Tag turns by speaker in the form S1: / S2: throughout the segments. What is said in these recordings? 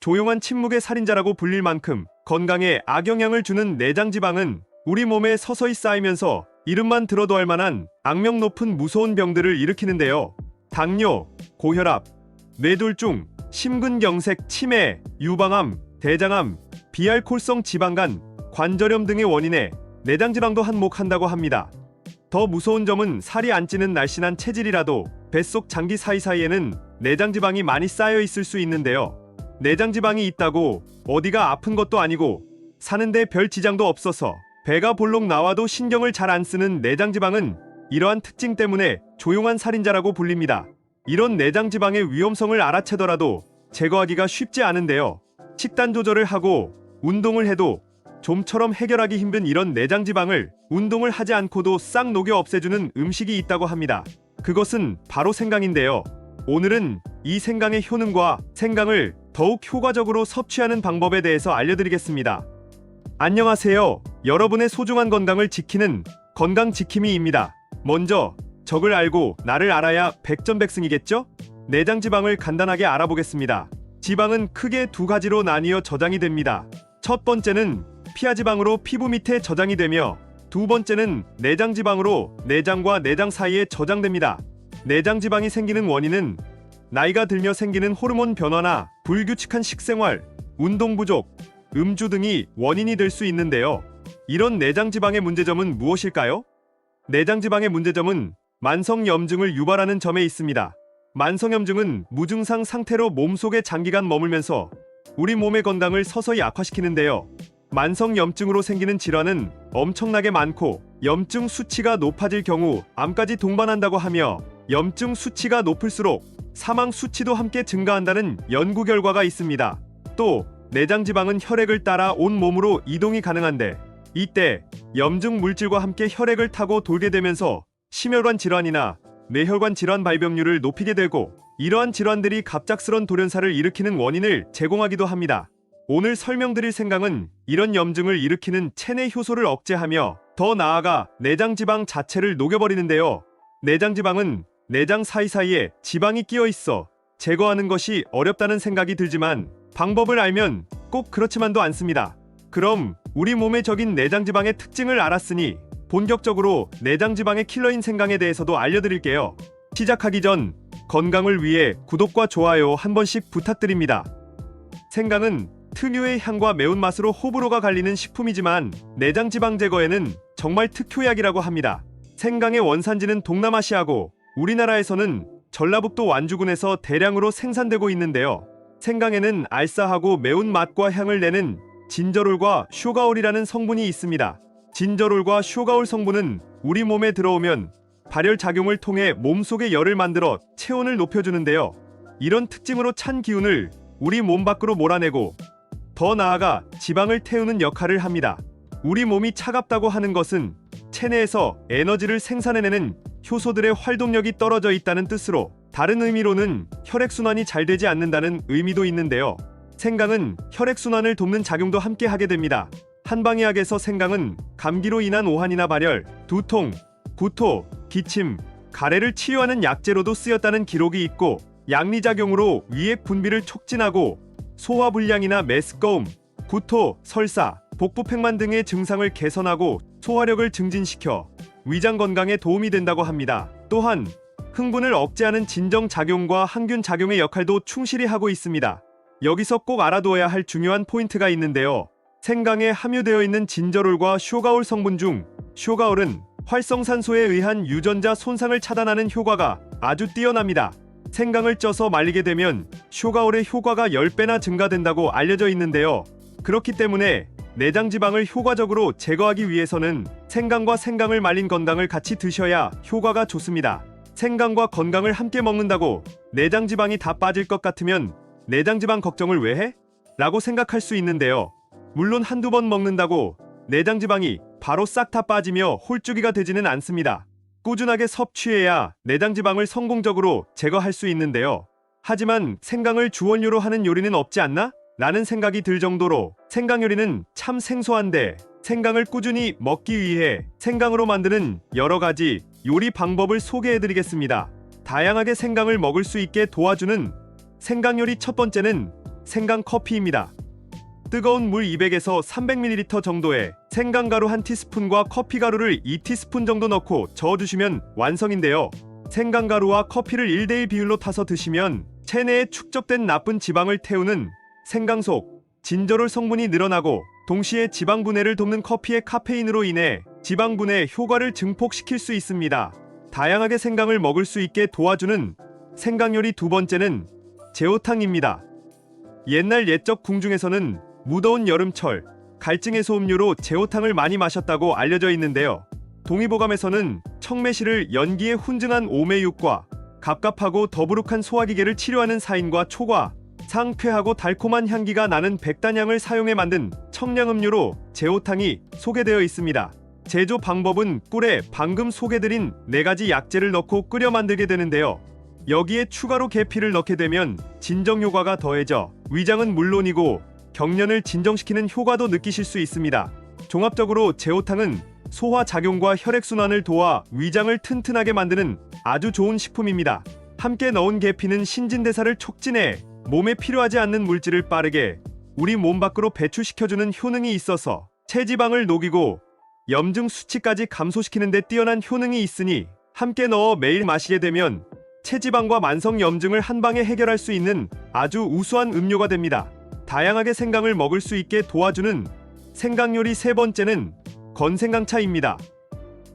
S1: 조용한 침묵의 살인자라고 불릴 만큼 건강에 악영향을 주는 내장지방은 우리 몸에 서서히 쌓이면서 이름만 들어도 알 만한 악명 높은 무서운 병들을 일으키는데요. 당뇨, 고혈압, 뇌졸중, 심근경색, 치매, 유방암, 대장암, 비알코올성 지방간, 관절염 등의 원인에 내장지방도 한몫한다고 합니다. 더 무서운 점은 살이 안 찌는 날씬한 체질이라도 뱃속 장기 사이사이에는 내장지방이 많이 쌓여 있을 수 있는데요. 내장지방이 있다고 어디가 아픈 것도 아니고 사는데 별 지장도 없어서 배가 볼록 나와도 신경을 잘 안 쓰는 내장지방은 이러한 특징 때문에 조용한 살인자라고 불립니다. 이런 내장지방의 위험성을 알아채더라도 제거하기가 쉽지 않은데요. 식단 조절을 하고 운동을 해도 좀처럼 해결하기 힘든 이런 내장지방을 운동을 하지 않고도 싹 녹여 없애주는 음식이 있다고 합니다. 그것은 바로 생강인데요. 오늘은 이 생강의 효능과 생강을 더욱 효과적으로 섭취하는 방법에 대해서 알려드리겠습니다. 안녕하세요. 여러분의 소중한 건강을 지키는 건강지킴이입니다. 먼저 적을 알고 나를 알아야 백전백승이겠죠? 내장지방을 간단하게 알아보겠습니다. 지방은 크게 두 가지로 나뉘어 저장이 됩니다. 첫 번째는 피하지방으로 피부 밑에 저장이 되며 두 번째는 내장지방으로 내장과 내장 사이에 저장됩니다. 내장지방이 생기는 원인은 나이가 들며 생기는 호르몬 변화나 불규칙한 식생활, 운동 부족, 음주 등이 원인이 될 수 있는데요. 이런 내장지방의 문제점은 무엇일까요? 내장지방의 문제점은 만성염증을 유발하는 점에 있습니다. 만성염증은 무증상 상태로 몸속에 장기간 머물면서 우리 몸의 건강을 서서히 악화시키는데요. 만성염증으로 생기는 질환은 엄청나게 많고 염증 수치가 높아질 경우 암까지 동반한다고 하며 염증 수치가 높을수록 사망 수치도 함께 증가한다는 연구 결과가 있습니다. 또 내장지방은 혈액을 따라 온 몸으로 이동이 가능한데 이때 염증 물질과 함께 혈액을 타고 돌게 되면서 심혈관 질환이나 뇌혈관 질환 발병률을 높이게 되고 이러한 질환들이 갑작스런 돌연사를 일으키는 원인을 제공하기도 합니다. 오늘 설명드릴 생강은 이런 염증을 일으키는 체내 효소를 억제하며 더 나아가 내장지방 자체를 녹여버리는데요. 내장지방은 내장 사이사이에 지방이 끼어 있어 제거하는 것이 어렵다는 생각이 들지만 방법을 알면 꼭 그렇지만도 않습니다. 그럼 우리 몸의 적인 내장지방의 특징을 알았으니 본격적으로 내장지방의 킬러인 생강에 대해서도 알려드릴게요. 시작하기 전 건강을 위해 구독과 좋아요 한 번씩 부탁드립니다. 생강은 특유의 향과 매운맛으로 호불호가 갈리는 식품이지만 내장지방 제거에는 정말 특효약이라고 합니다. 생강의 원산지는 동남아시아고 우리나라에서는 전라북도 완주군에서 대량으로 생산되고 있는데요. 생강에는 알싸하고 매운맛과 향을 내는 진저롤과 쇼가올이라는 성분이 있습니다. 진저롤과 쇼가올 성분은 우리 몸에 들어오면 발열작용을 통해 몸속의 열을 만들어 체온을 높여주는데요. 이런 특징으로 찬 기운을 우리 몸 밖으로 몰아내고 더 나아가 지방을 태우는 역할을 합니다. 우리 몸이 차갑다고 하는 것은 체내에서 에너지를 생산해내는 효소들의 활동력이 떨어져 있다는 뜻으로 다른 의미로는 혈액순환이 잘 되지 않는다는 의미도 있는데요. 생강은 혈액순환을 돕는 작용도 함께 하게 됩니다. 한방의학에서 생강은 감기로 인한 오한이나 발열, 두통, 구토, 기침, 가래를 치유하는 약재로도 쓰였다는 기록이 있고 양리작용으로 위액 분비를 촉진하고 소화불량이나 메스꺼움, 구토, 설사, 복부팽만 등의 증상을 개선하고 소화력을 증진시켜 위장 건강에 도움이 된다고 합니다. 또한 흥분을 억제하는 진정작용과 항균작용의 역할도 충실히 하고 있습니다. 여기서 꼭 알아두어야 할 중요한 포인트가 있는데요. 생강에 함유되어 있는 진저롤과 쇼가올 성분 중 쇼가올은 활성산소에 의한 유전자 손상을 차단하는 효과가 아주 뛰어납니다. 생강을 쪄서 말리게 되면 쇼가올의 효과가 10배나 증가된다고 알려져 있는데요. 그렇기 때문에 내장지방을 효과적으로 제거하기 위해서는 생강과 생강을 말린 건강을 같이 드셔야 효과가 좋습니다. 생강과 건강을 함께 먹는다고 내장지방이 다 빠질 것 같으면 내장지방 걱정을 왜 해? 라고 생각할 수 있는데요. 물론 한두 번 먹는다고 내장지방이 바로 싹 다 빠지며 홀쭉이가 되지는 않습니다. 꾸준하게 섭취해야 내장지방을 성공적으로 제거할 수 있는데요. 하지만 생강을 주원료로 하는 요리는 없지 않나? 라는 생각이 들 정도로 생강 요리는 참 생소한데 생강을 꾸준히 먹기 위해 생강으로 만드는 여러 가지 요리 방법을 소개해드리겠습니다. 다양하게 생강을 먹을 수 있게 도와주는 생강 요리 첫 번째는 생강 커피입니다. 뜨거운 물 200에서 300ml 정도에 생강가루 1티스푼과 커피가루를 2티스푼 정도 넣고 저어주시면 완성인데요. 생강가루와 커피를 1대1 비율로 타서 드시면 체내에 축적된 나쁜 지방을 태우는 생강 속 진저롤 성분이 늘어나고 동시에 지방 분해를 돕는 커피의 카페인으로 인해 지방 분해 효과를 증폭시킬 수 있습니다. 다양하게 생강을 먹을 수 있게 도와주는 생강 요리 두 번째는 제호탕입니다. 옛날 옛적 궁중에서는 무더운 여름철 갈증 해소 음료로 제호탕을 많이 마셨다고 알려져 있는데요. 동의보감에서는 청매실을 연기에 훈증한 오매육과 갑갑하고 더부룩한 소화기계를 치료하는 사인과 초과, 상쾌하고 달콤한 향기가 나는 백단향을 사용해 만든 청량음료로 제호탕이 소개되어 있습니다. 제조 방법은 꿀에 방금 소개드린 4가지 약재를 넣고 끓여 만들게 되는데요. 여기에 추가로 계피를 넣게 되면 진정 효과가 더해져 위장은 물론이고 경련을 진정시키는 효과도 느끼실 수 있습니다. 종합적으로 제호탕은 소화작용과 혈액순환을 도와 위장을 튼튼하게 만드는 아주 좋은 식품입니다. 함께 넣은 계피는 신진대사를 촉진해 몸에 필요하지 않는 물질을 빠르게 우리 몸 밖으로 배출시켜주는 효능이 있어서 체지방을 녹이고 염증 수치까지 감소시키는 데 뛰어난 효능이 있으니 함께 넣어 매일 마시게 되면 체지방과 만성 염증을 한방에 해결할 수 있는 아주 우수한 음료가 됩니다. 다양하게 생강을 먹을 수 있게 도와주는 생강 요리 세 번째는 건생강차입니다.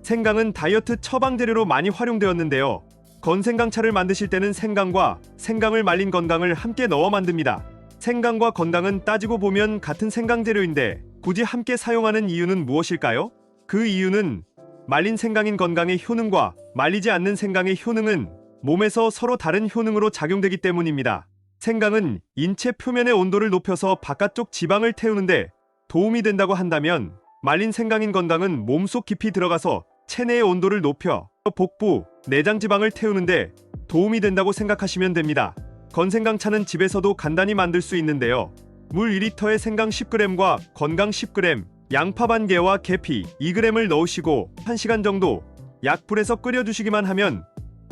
S1: 생강은 다이어트 처방 재료로 많이 활용되었는데요. 건생강차를 만드실 때는 생강과 생강을 말린 건강을 함께 넣어 만듭니다. 생강과 건강은 따지고 보면 같은 생강 재료인데 굳이 함께 사용하는 이유는 무엇일까요? 그 이유는 말린 생강인 건강의 효능과 말리지 않는 생강의 효능은 몸에서 서로 다른 효능으로 작용되기 때문입니다. 생강은 인체 표면의 온도를 높여서 바깥쪽 지방을 태우는데 도움이 된다고 한다면 말린 생강인 건강은 몸속 깊이 들어가서 체내의 온도를 높여 복부, 내장 지방을 태우는데 도움이 된다고 생각하시면 됩니다. 건생강차는 집에서도 간단히 만들 수 있는데요. 물 2리터에 생강 10g과 건강 10g, 양파 반 개와 계피 2g을 넣으시고 1시간 정도 약불에서 끓여주시기만 하면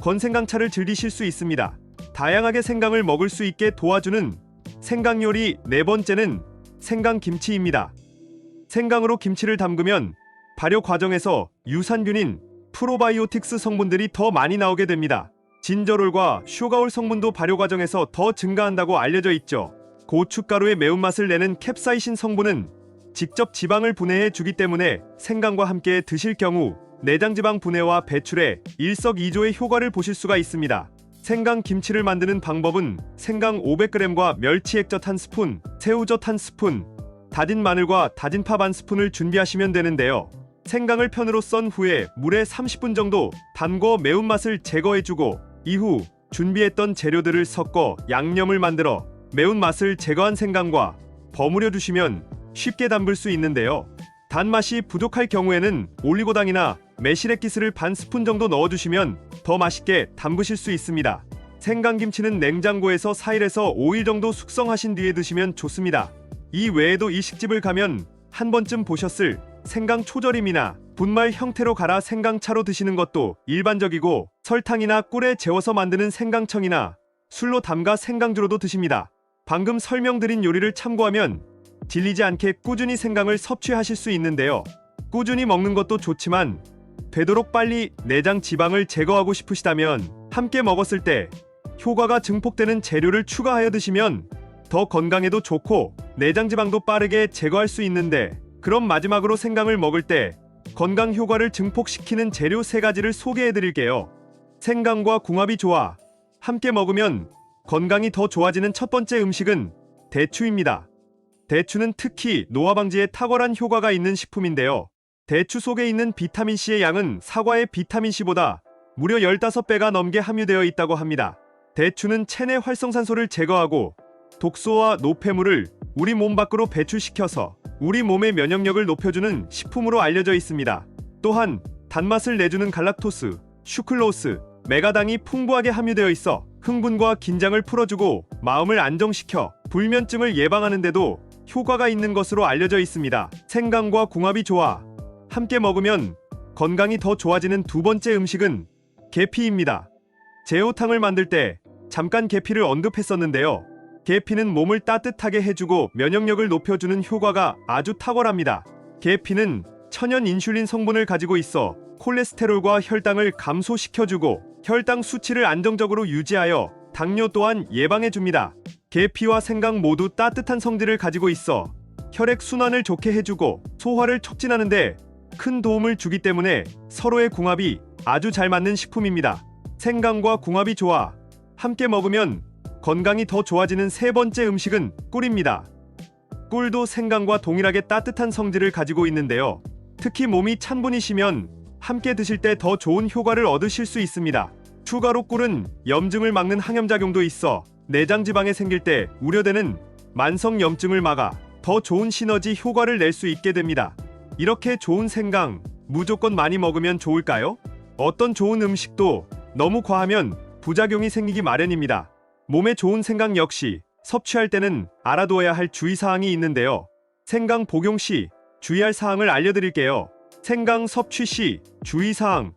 S1: 건생강차를 즐기실 수 있습니다. 다양하게 생강을 먹을 수 있게 도와주는 생강 요리 네 번째는 생강김치입니다. 생강으로 김치를 담그면 발효 과정에서 유산균인 프로바이오틱스 성분들이 더 많이 나오게 됩니다. 진저롤과 슈가올 성분도 발효 과정에서 더 증가한다고 알려져 있죠. 고춧가루의 매운맛을 내는 캡사이신 성분은 직접 지방을 분해해 주기 때문에 생강과 함께 드실 경우 내장지방 분해와 배출에 일석이조의 효과를 보실 수가 있습니다. 생강 김치를 만드는 방법은 생강 500g과 멸치액젓 1스푼, 새우젓 1스푼, 다진 마늘과 다진 파 반 스푼을 준비하시면 되는데요. 생강을 편으로 썬 후에 물에 30분 정도 담궈 매운맛을 제거해주고 이후 준비했던 재료들을 섞어 양념을 만들어 매운맛을 제거한 생강과 버무려 주시면 쉽게 담글 수 있는데요. 단맛이 부족할 경우에는 올리고당이나 매실액기스를 반 스푼 정도 넣어주시면 더 맛있게 담그실 수 있습니다. 생강김치는 냉장고에서 4일에서 5일 정도 숙성하신 뒤에 드시면 좋습니다. 이 외에도 일식집을 가면 한 번쯤 보셨을 생강 초절임이나 분말 형태로 갈아 생강차로 드시는 것도 일반적이고 설탕이나 꿀에 재워서 만드는 생강청이나 술로 담가 생강주로도 드십니다. 방금 설명드린 요리를 참고하면 질리지 않게 꾸준히 생강을 섭취하실 수 있는데요. 꾸준히 먹는 것도 좋지만 되도록 빨리 내장 지방을 제거하고 싶으시다면 함께 먹었을 때 효과가 증폭되는 재료를 추가하여 드시면 더 건강에도 좋고 내장 지방도 빠르게 제거할 수 있는데, 그럼 마지막으로 생강을 먹을 때 건강 효과를 증폭시키는 재료 3가지를 소개해 드릴게요. 생강과 궁합이 좋아 함께 먹으면 건강이 더 좋아지는 첫 번째 음식은 대추입니다. 대추는 특히 노화 방지에 탁월한 효과가 있는 식품인데요. 대추 속에 있는 비타민C의 양은 사과의 비타민C보다 무려 15배가 넘게 함유되어 있다고 합니다. 대추는 체내 활성산소를 제거하고 독소와 노폐물을 우리 몸 밖으로 배출시켜서 우리 몸의 면역력을 높여주는 식품으로 알려져 있습니다. 또한 단맛을 내주는 갈락토스, 슈클로스, 메가당이 풍부하게 함유되어 있어 흥분과 긴장을 풀어주고 마음을 안정시켜 불면증을 예방하는 데도 효과가 있는 것으로 알려져 있습니다. 생강과 궁합이 좋아 함께 먹으면 건강이 더 좋아지는 두 번째 음식은 계피입니다. 제호탕을 만들 때 잠깐 계피를 언급했었는데요. 계피는 몸을 따뜻하게 해주고 면역력을 높여주는 효과가 아주 탁월합니다. 계피는 천연 인슐린 성분을 가지고 있어 콜레스테롤과 혈당을 감소시켜주고 혈당 수치를 안정적으로 유지하여 당뇨 또한 예방해줍니다. 계피와 생강 모두 따뜻한 성질을 가지고 있어 혈액 순환을 좋게 해주고 소화를 촉진하는데 큰 도움을 주기 때문에 서로의 궁합이 아주 잘 맞는 식품입니다. 생강과 궁합이 좋아 함께 먹으면 건강이 더 좋아지는 세 번째 음식은 꿀입니다. 꿀도 생강과 동일하게 따뜻한 성질을 가지고 있는데요. 특히 몸이 찬 분이시면 함께 드실 때 더 좋은 효과를 얻으실 수 있습니다. 추가로 꿀은 염증을 막는 항염작용도 있어 내장지방에 생길 때 우려되는 만성염증을 막아 더 좋은 시너지 효과를 낼 수 있게 됩니다. 이렇게 좋은 생강 무조건 많이 먹으면 좋을까요? 어떤 좋은 음식도 너무 과하면 부작용이 생기기 마련입니다. 몸에 좋은 생강 역시 섭취할 때는 알아두어야 할 주의사항이 있는데요. 생강 복용 시 주의할 사항을 알려드릴게요. 생강 섭취 시 주의사항.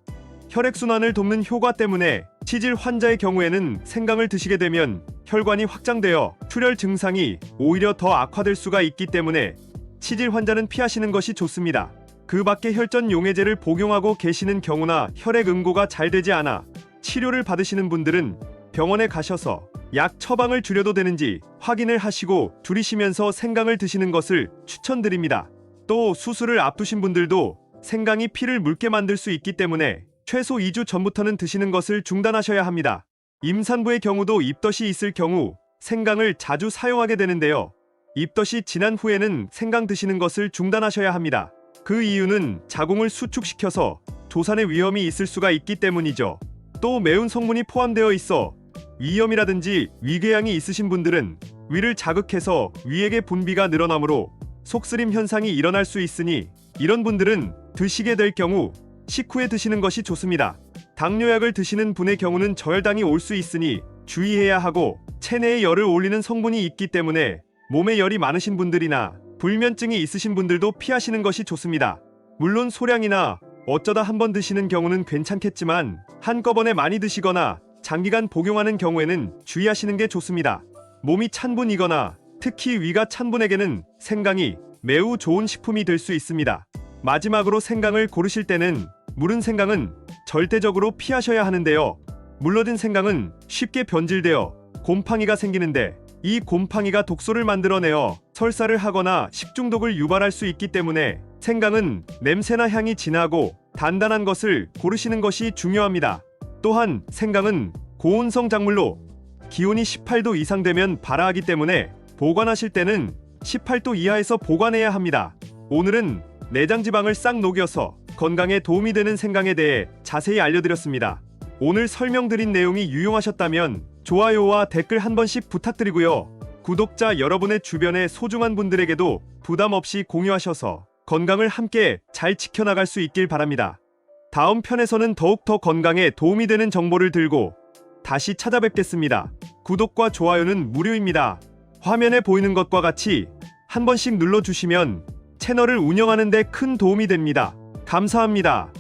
S1: 혈액순환을 돕는 효과 때문에 치질 환자의 경우에는 생강을 드시게 되면 혈관이 확장되어 출혈 증상이 오히려 더 악화될 수가 있기 때문에 치질 환자는 피하시는 것이 좋습니다. 그 밖에 혈전 용해제를 복용하고 계시는 경우나 혈액 응고가 잘 되지 않아 치료를 받으시는 분들은 병원에 가셔서 약 처방을 줄여도 되는지 확인을 하시고 줄이시면서 생강을 드시는 것을 추천드립니다. 또 수술을 앞두신 분들도 생강이 피를 묽게 만들 수 있기 때문에 최소 2주 전부터는 드시는 것을 중단하셔야 합니다. 임산부의 경우도 입덧이 있을 경우 생강을 자주 사용하게 되는데요. 입덧이 지난 후에는 생강 드시는 것을 중단하셔야 합니다. 그 이유는 자궁을 수축시켜서 조산의 위험이 있을 수가 있기 때문이죠. 또 매운 성분이 포함되어 있어 위염이라든지 위궤양이 있으신 분들은 위를 자극해서 위액의 분비가 늘어나므로 속쓰림 현상이 일어날 수 있으니 이런 분들은 드시게 될 경우 식후에 드시는 것이 좋습니다. 당뇨약을 드시는 분의 경우는 저혈당이 올 수 있으니 주의해야 하고 체내에 열을 올리는 성분이 있기 때문에 몸에 열이 많으신 분들이나 불면증이 있으신 분들도 피하시는 것이 좋습니다. 물론 소량이나 어쩌다 한번 드시는 경우는 괜찮겠지만 한꺼번에 많이 드시거나 장기간 복용하는 경우에는 주의하시는 게 좋습니다. 몸이 찬 분이거나 특히 위가 찬 분에게는 생강이 매우 좋은 식품이 될 수 있습니다. 마지막으로 생강을 고르실 때는 무른 생강은 절대적으로 피하셔야 하는데요. 물러든 생강은 쉽게 변질되어 곰팡이가 생기는데 이 곰팡이가 독소를 만들어내어 설사를 하거나 식중독을 유발할 수 있기 때문에 생강은 냄새나 향이 진하고 단단한 것을 고르시는 것이 중요합니다. 또한 생강은 고온성 작물로 기온이 18도 이상 되면 발화하기 때문에 보관하실 때는 18도 이하에서 보관해야 합니다. 오늘은 내장지방을 싹 녹여서 건강에 도움이 되는 생강에 대해 자세히 알려드렸습니다. 오늘 설명드린 내용이 유용하셨다면 좋아요와 댓글 한 번씩 부탁드리고요. 구독자 여러분의 주변의 소중한 분들에게도 부담 없이 공유하셔서 건강을 함께 잘 지켜나갈 수 있길 바랍니다. 다음 편에서는 더욱더 건강에 도움이 되는 정보를 들고 다시 찾아뵙겠습니다. 구독과 좋아요는 무료입니다. 화면에 보이는 것과 같이 한 번씩 눌러주시면 채널을 운영하는 데 큰 도움이 됩니다. 감사합니다.